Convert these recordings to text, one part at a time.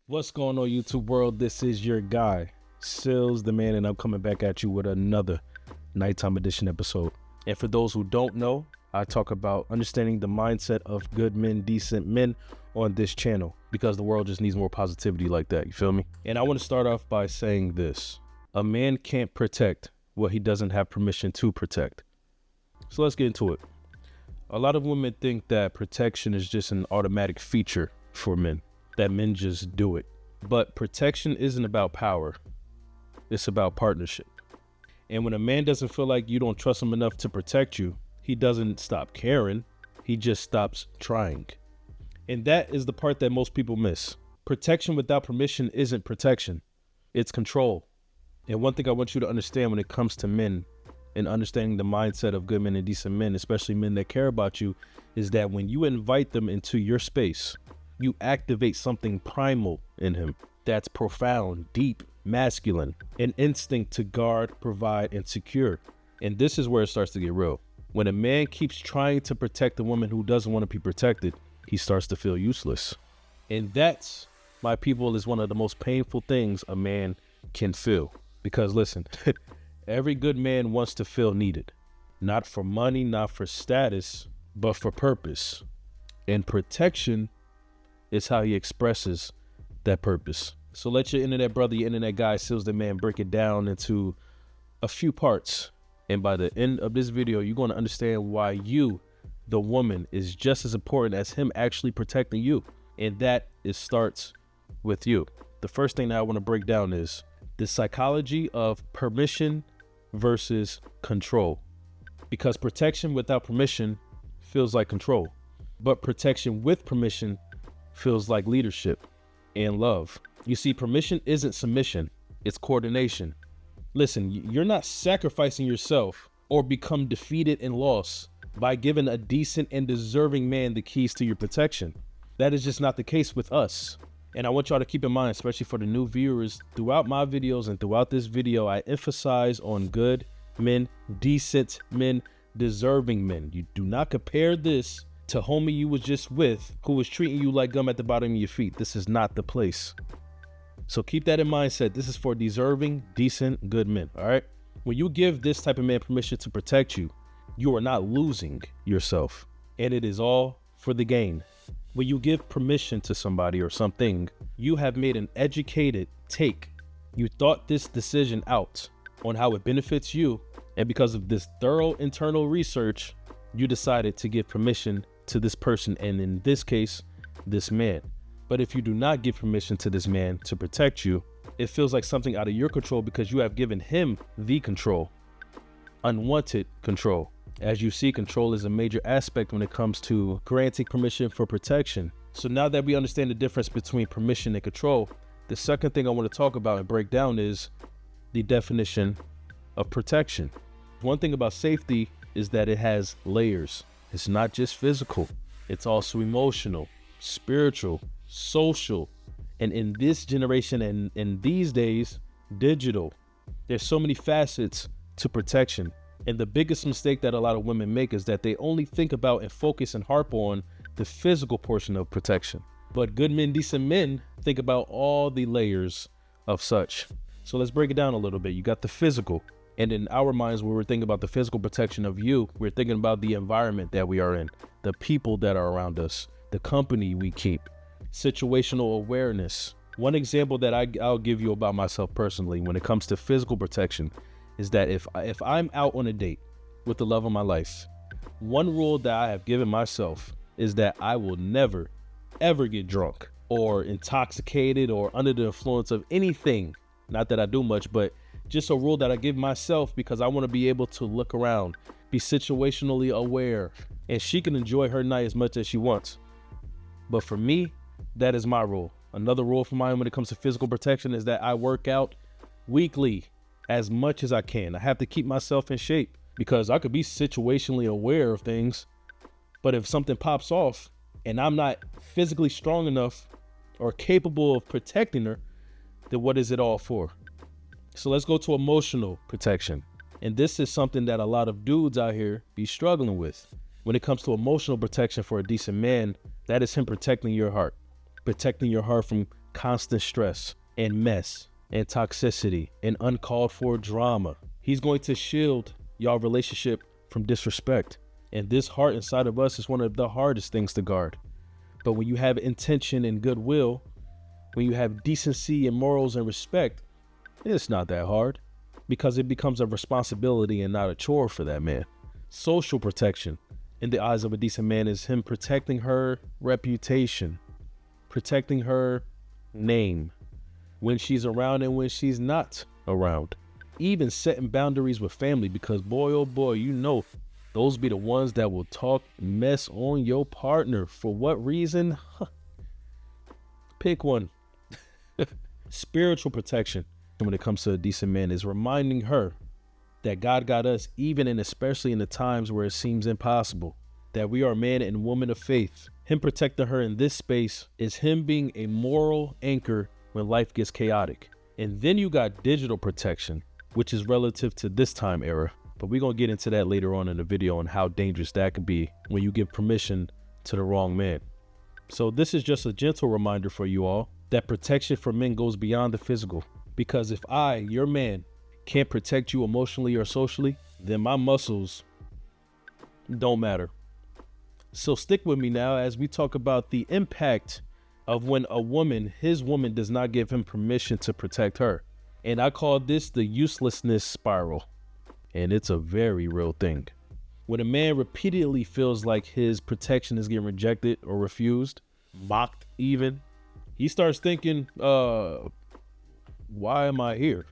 What's going on, YouTube world? This is your guy, Sealz the man, and I'm coming back at you with another nighttime edition episode. And for those who don't know, I talk about understanding the mindset of good men, decent men on this channel, because the world just needs more positivity like that. You feel me? And I want to start off by saying this: a man can't protect what he doesn't have permission to protect. So let's get into it. A lot of women think that protection is just an automatic feature for men, that men just do it. But protection isn't about power. It's about partnership. And when a man doesn't feel like you don't trust him enough to protect you, he doesn't stop caring. He just stops trying. And that is the part that most people miss. Protection without permission isn't protection. It's control. And one thing I want you to understand when it comes to men and understanding the mindset of good men and decent men, especially men that care about you, is that when you invite them into your space, you activate something primal in him that's profound, deep, masculine, an instinct to guard, provide, and secure. And this is where it starts to get real. When a man keeps trying to protect a woman who doesn't want to be protected, he starts to feel useless. And that's, my people, is one of the most painful things a man can feel. Because listen, every good man wants to feel needed, not for money, not for status, but for purpose. And protection is how he expresses that purpose. So let your internet brother, your internet guy, Sealz the man, break it down into a few parts. And by the end of this video, you're going to understand why you, the woman, is just as important as him actually protecting you. And that starts with you. The first thing that I want to break down is the psychology of permission versus control. Because protection without permission feels like control, but protection with permission feels like leadership and love. You see, permission isn't submission, it's coordination. Listen, you're not sacrificing yourself or become defeated and lost by giving a decent and deserving man the keys to your protection. That is just not the case with us. And I want y'all to keep in mind, especially for the new viewers, throughout my videos and throughout this video, I emphasize on good men, decent men, deserving men. You do not compare this to homie you was just with who was treating you like gum at the bottom of your feet. This is not the place. So keep that in mindset. This is for deserving, decent, good men. All right. When you give this type of man permission to protect you, you are not losing yourself, and it is all for the gain. When you give permission to somebody or something, you have made an educated take. You thought this decision out on how it benefits you, and because of this thorough internal research, you decided to give permission to this person, and in this case, this man. But if you do not give permission to this man to protect you, it feels like something out of your control because you have given him the control, unwanted control. As you see, control is a major aspect when it comes to granting permission for protection. So now that we understand the difference between permission and control, the second thing I want to talk about and break down is the definition of protection. One thing about safety is that it has layers. It's not just physical, it's also emotional, spiritual, social, and in this generation and in these days, digital. There's so many facets to protection. And the biggest mistake that a lot of women make is that they only think about and focus and harp on the physical portion of protection. But good men, decent men think about all the layers of such. So let's break it down a little bit. You got the physical. And in our minds, when we're thinking about the physical protection of you, we're thinking about the environment that we are in, the people that are around us, the company we keep, situational awareness. One example that I'll give you about myself personally when it comes to physical protection is that if I'm out on a date with the love of my life, one rule that I have given myself is that I will never, ever get drunk or intoxicated or under the influence of anything. Not that I do much, but just a rule that I give myself because I want to be able to look around, be situationally aware, and she can enjoy her night as much as she wants. But for me, that is my rule. Another rule for mine when it comes to physical protection is that I work out weekly as much as I can. I have to keep myself in shape because I could be situationally aware of things, but if something pops off and I'm not physically strong enough or capable of protecting her, then what is it all for? So let's go to emotional protection. And this is something that a lot of dudes out here be struggling with. When it comes to emotional protection for a decent man, that is him protecting your heart from constant stress and mess and toxicity and uncalled for drama. He's going to shield y'all relationship from disrespect. And this heart inside of us is one of the hardest things to guard. But when you have intention and goodwill, when you have decency and morals and respect, it's not that hard, because it becomes a responsibility and not a chore for that man. Social protection in the eyes of a decent man is him protecting her reputation, protecting her name when she's around and when she's not around. Even setting boundaries with family, because boy, oh boy, you know, those be the ones that will talk mess on your partner. For what reason? Pick one. Spiritual protection when it comes to a decent man is reminding her that God got us, even and especially in the times where it seems impossible, that we are man and woman of faith. Him protecting her in this space is him being a moral anchor when life gets chaotic. And then you got digital protection, which is relative to this time era. But we're going to get into that later on in the video on how dangerous that can be when you give permission to the wrong man. So this is just a gentle reminder for you all that protection for men goes beyond the physical. Because if I, your man, can't protect you emotionally or socially, then my muscles don't matter. So stick with me now as we talk about the impact of when a woman, his woman, does not give him permission to protect her. And I call this the uselessness spiral. And it's a very real thing. When a man repeatedly feels like his protection is getting rejected or refused, mocked even, he starts thinking, why am I here?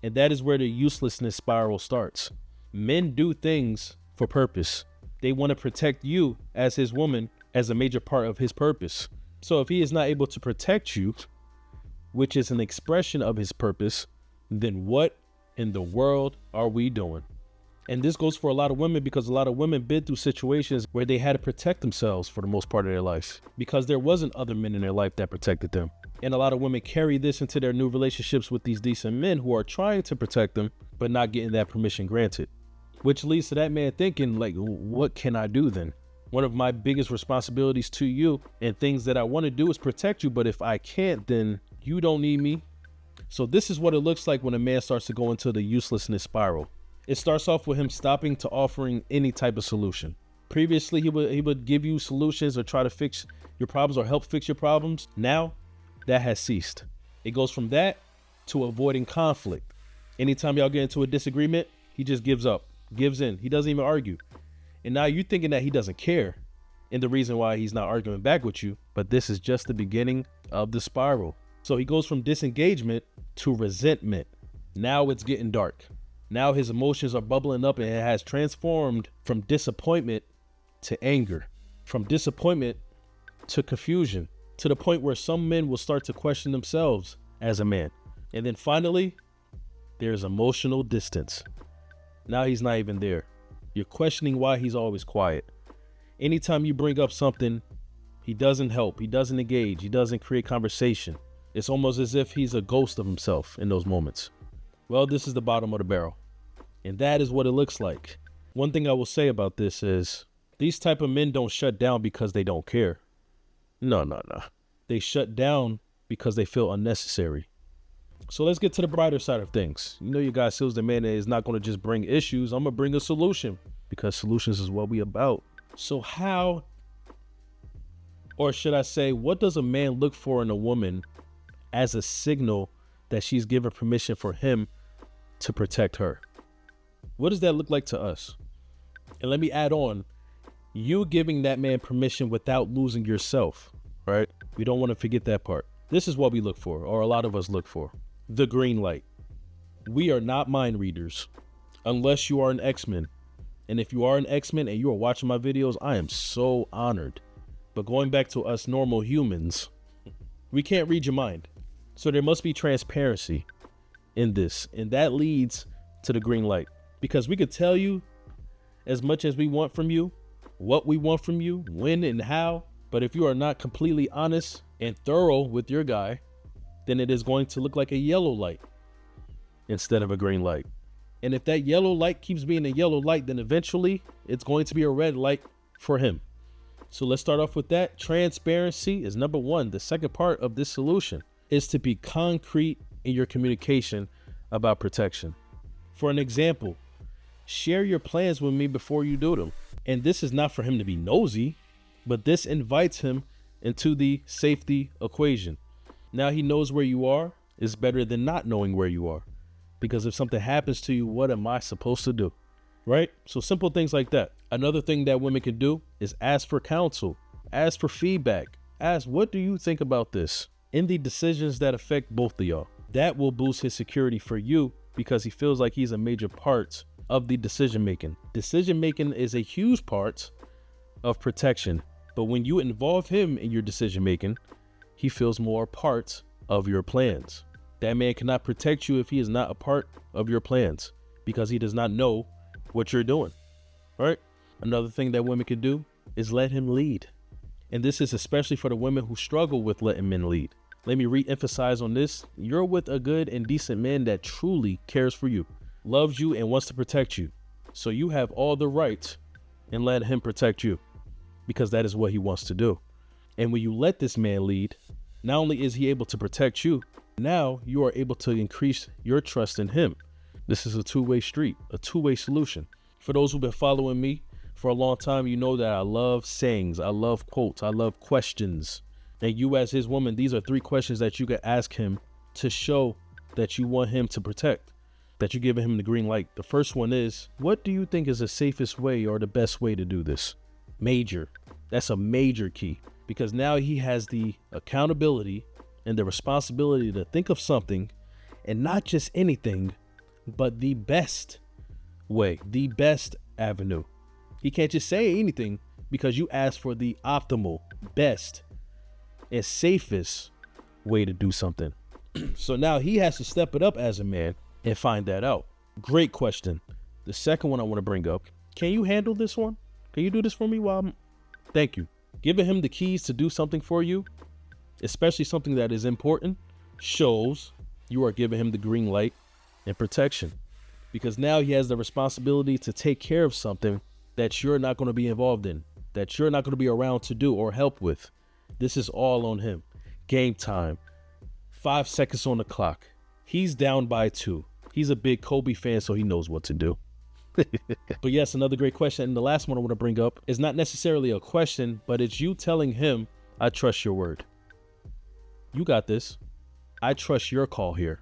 And that is where the uselessness spiral starts. Men do things for purpose. They want to protect you as his woman as a major part of his purpose. So if he is not able to protect you, which is an expression of his purpose, then what in the world are we doing? And this goes for a lot of women, because a lot of women been through situations where they had to protect themselves for the most part of their life because there wasn't other men in their life that protected them. And a lot of women carry this into their new relationships with these decent men who are trying to protect them, but not getting that permission granted, which leads to that man thinking, like, what can I do then? One of my biggest responsibilities to you and things that I want to do is protect you. But if I can't, then you don't need me. So this is what it looks like when a man starts to go into the uselessness spiral. It starts off with him stopping to offering any type of solution. Previously, he would give you solutions or try to fix your problems or help fix your problems. Now, that has ceased. It goes from that to avoiding conflict. Anytime y'all get into a disagreement, he just gives up, gives in. He doesn't even argue. And now you're thinking that he doesn't care and the reason why he's not arguing back with you. But this is just the beginning of the spiral. So he goes from disengagement to resentment. Now it's getting dark. Now his emotions are bubbling up, and it has transformed from disappointment to anger, from disappointment to confusion, to the point where some men will start to question themselves as a man. And then finally, there's emotional distance. Now he's not even there. You're questioning why he's always quiet. Anytime you bring up something, he doesn't help, he doesn't engage, he doesn't create conversation. It's almost as if he's a ghost of himself in those moments. Well, this is the bottom of the barrel. And that is what it looks like. One thing I will say about this is these type of men don't shut down because they don't care. No. They shut down because they feel unnecessary. So let's get to the brighter side of things. You know, your guy Sealz the man is not going to just bring issues. I'm going to bring a solution, because solutions is what we about. So how, or should I say, what does a man look for in a woman as a signal that she's given permission for him to protect her? What does that look like to us? And let me add on, you giving that man permission without losing yourself, right? We don't want to forget that part. This is what we look for, or a lot of us look for. The green light. We are not mind readers unless you are an X-Men. And if you are an X-Men and you are watching my videos, I am so honored. But going back to us normal humans, we can't read your mind. So there must be transparency in this. And that leads to the green light. Because we could tell you as much as we want from you, what we want from you, when and how. But if you are not completely honest and thorough with your guy, then it is going to look like a yellow light instead of a green light. And if that yellow light keeps being a yellow light, then eventually it's going to be a red light for him. So let's start off with that. Transparency is number one. The second part of this solution is to be concrete in your communication about protection. For an example, share your plans with me before you do them. And this is not for him to be nosy, but this invites him into the safety equation. Now he knows where you are is better than not knowing where you are. Because if something happens to you, what am I supposed to do? Right? So simple things like that. Another thing that women can do is ask for counsel, ask for feedback, ask, what do you think about this in the decisions that affect both of y'all? That will boost his security for you because he feels like he's a major part of the decision making. Decision making is a huge part of protection, but when you involve him in your decision making, he feels more a part of your plans. That man cannot protect you if he is not a part of your plans because he does not know what you're doing, right? Another thing that women can do is let him lead. And this is especially for the women who struggle with letting men lead. Let me re-emphasize on this. You're with a good and decent man that truly cares for you, loves you, and wants to protect you. So you have all the rights in letting him protect you because that is what he wants to do. And when you let this man lead, not only is he able to protect you, now you are able to increase your trust in him. This is a two-way street, a two-way solution. For those who've been following me for a long time, you know that I love sayings, I love quotes, I love questions. And you as his woman, these are 3 questions that you can ask him to show that you want him to protect, that you're giving him the green light. The first one is, what do you think is the safest way or the best way to do this? Major. That's a major key because now he has the accountability and the responsibility to think of something, and not just anything, but the best way, the best avenue. He can't just say anything because you asked for the optimal, best, and safest way to do something. So now he has to step it up as a man and find that out. Great question. The second one I want to bring up, can you handle this one? Can you do this for me Thank you. Giving him the keys to do something for you, especially something that is important, shows you are giving him the green light and protection, because now he has the responsibility to take care of something that you're not going to be involved in, that you're not going to be around to do or help with. This is all on him. Game time, 5 seconds on the clock. He's down by 2. He's a big Kobe fan, so he knows what to do. But yes, another great question. And the last one I want to bring up is not necessarily a question, but it's you telling him, I trust your word. You got this. I trust your call here.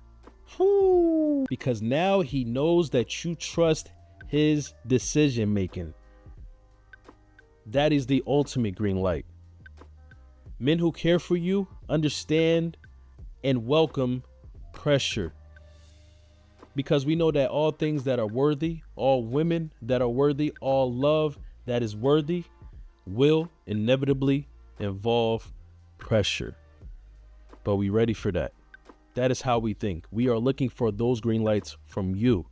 Because now he knows that you trust his decision making. That is the ultimate green light. Men who care for you understand and welcome pressure. Because we know that all things that are worthy, all women that are worthy, all love that is worthy will inevitably involve pressure. But we ready for that. That is how we think. We are looking for those green lights from you.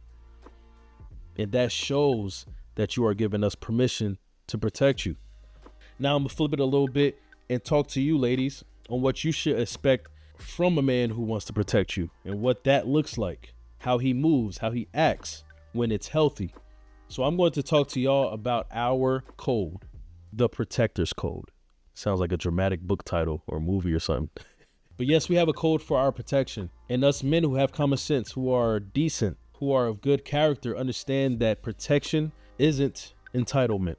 And that shows that you are giving us permission to protect you. Now I'm gonna flip it a little bit and talk to you ladies on what you should expect from a man who wants to protect you and what that looks like, how he moves, how he acts when it's healthy. So I'm going to talk to y'all about our code, the Protector's Code. Sounds like a dramatic book title or movie or something. But yes, we have a code for our protection. And us men who have common sense, who are decent, who are of good character, understand that protection isn't entitlement.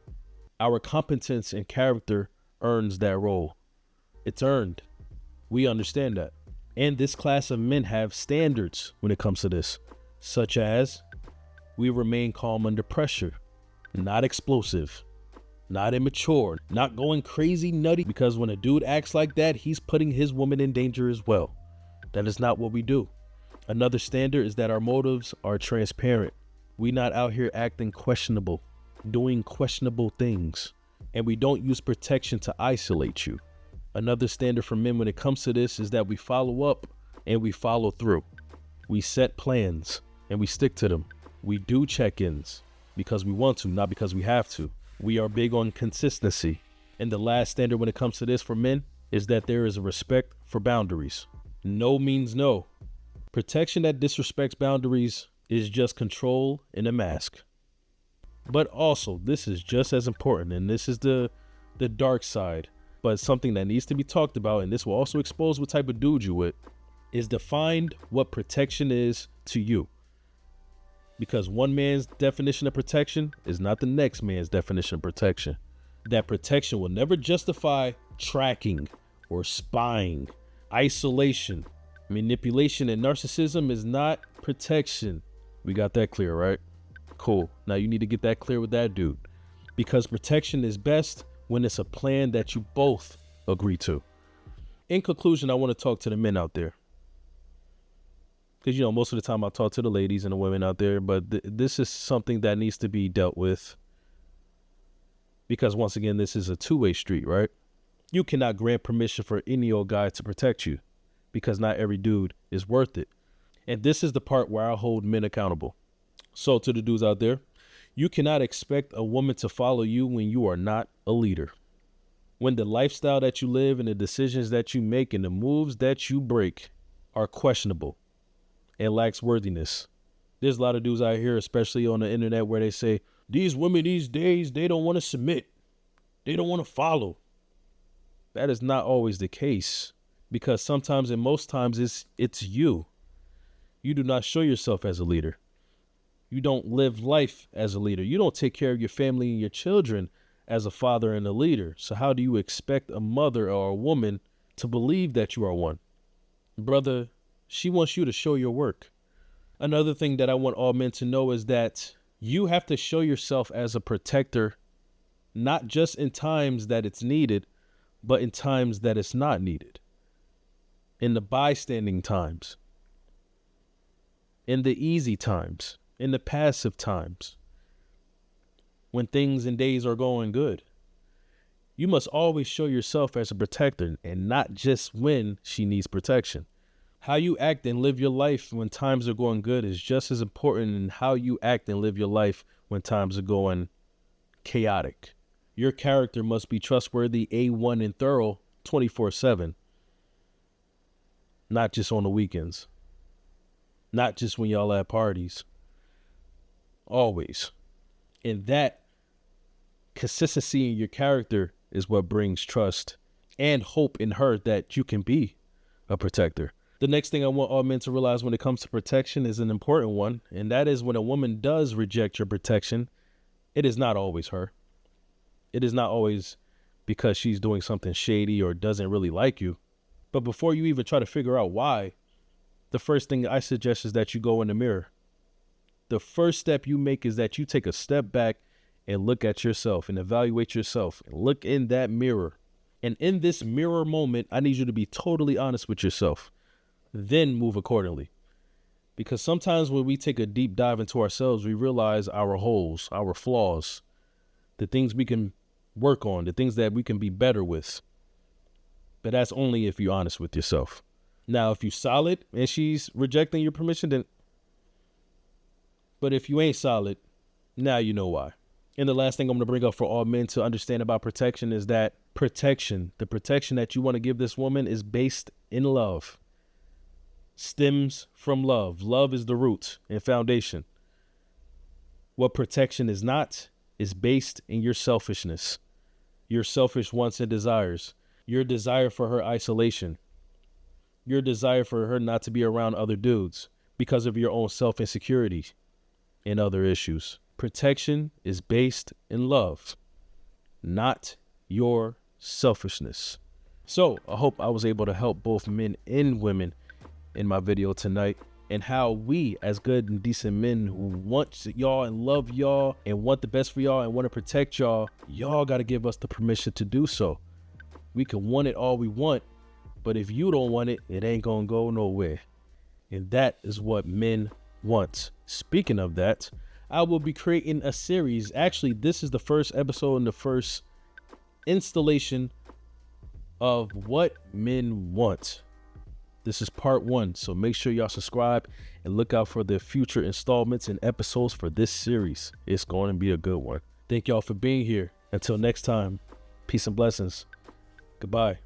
Our competence and character earns that role. It's earned. We understand that. And this class of men have standards when it comes to this, such as we remain calm under pressure, not explosive, not immature, not going crazy nutty, because when a dude acts like that, he's putting his woman in danger as well. That is not what we do. Another standard is that our motives are transparent. We not out here acting questionable, doing questionable things, and we don't use protection to isolate you. Another standard for men when it comes to this is that we follow up and we follow through. We set plans and we stick to them. We do check-ins because we want to, not because we have to. We are big on consistency. And the last standard when it comes to this for men is that there is a respect for boundaries. No means no. Protection that disrespects boundaries is just control in a mask. But also, this is just as important, and this is the the dark side, but something that needs to be talked about, and this will also expose what type of dude you with, is define what protection is to you. Because one man's definition of protection is not the next man's definition of protection. That protection will never justify tracking or spying. Isolation, manipulation, and narcissism is not protection. We got that clear, right? Cool. Now you need to get that clear with that dude. Because protection is best when it's a plan that you both agree to. In conclusion, I want to talk to the men out there. Because, most of the time I talk to the ladies and the women out there, but this is something that needs to be dealt with. Because once again, this is a two-way street, right? You cannot grant permission for any old guy to protect you because not every dude is worth it. And this is the part where I hold men accountable. So to the dudes out there, you cannot expect a woman to follow you when you are not a leader. When the lifestyle that you live and the decisions that you make and the moves that you break are questionable and lacks worthiness. There's a lot of dudes out here, especially on the internet, where they say, these women these days, they don't want to submit. They don't want to follow. That is not always the case, because sometimes and most times it's you. You do not show yourself as a leader. You don't live life as a leader. You don't take care of your family and your children as a father and a leader. So how do you expect a mother or a woman to believe that you are one? Brother, she wants you to show your work. Another thing that I want all men to know is that you have to show yourself as a protector, not just in times that it's needed, but in times that it's not needed. In the bystanding times, in the easy times, in the passive times, when things and days are going good. You must always show yourself as a protector, and not just when she needs protection. How you act and live your life when times are going good is just as important in how you act and live your life when times are going chaotic. Your character must be trustworthy, A1 and thorough 24/7. Not just on the weekends. Not just when y'all at parties. Always. And that consistency in your character is what brings trust and hope in her that you can be a protector. The next thing I want all men to realize when it comes to protection is an important one, and that is when a woman does reject your protection, it is not always her. It is not always because she's doing something shady or doesn't really like you. But before you even try to figure out why, the first thing I suggest is that you go in the mirror. The first step you make is that you take a step back and look at yourself and evaluate yourself and look in that mirror. And in this mirror moment, I need you to be totally honest with yourself. Then move accordingly. Because sometimes when we take a deep dive into ourselves, we realize our holes, our flaws, the things we can work on, the things that we can be better with. But that's only if you're honest with yourself. Now, if you're solid and she's rejecting your permission, then. But if you ain't solid, now you know why. And the last thing I'm going to bring up for all men to understand about protection is that protection, the protection that you want to give this woman, is based in love. Stems from love. Love is the root and foundation. What protection is not is based in your selfishness, your selfish wants and desires, your desire for her isolation, your desire for her not to be around other dudes because of your own self-insecurity and other issues. Protection is based in love, not your selfishness. So I hope I was able to help both men and women in my video tonight, and how we as good and decent men who want y'all and love y'all and want the best for y'all and want to protect y'all got to give us the permission to do so. We can want it all we want, but if you don't want it, it ain't gonna go nowhere. And that is what men want. Speaking of that, I will be creating a series. Actually, this is the first episode and the first installation of what men want. This is part 1, so make sure y'all subscribe and look out for the future installments and episodes for this series. It's going to be a good one. Thank y'all for being here. Until next time, peace and blessings. Goodbye.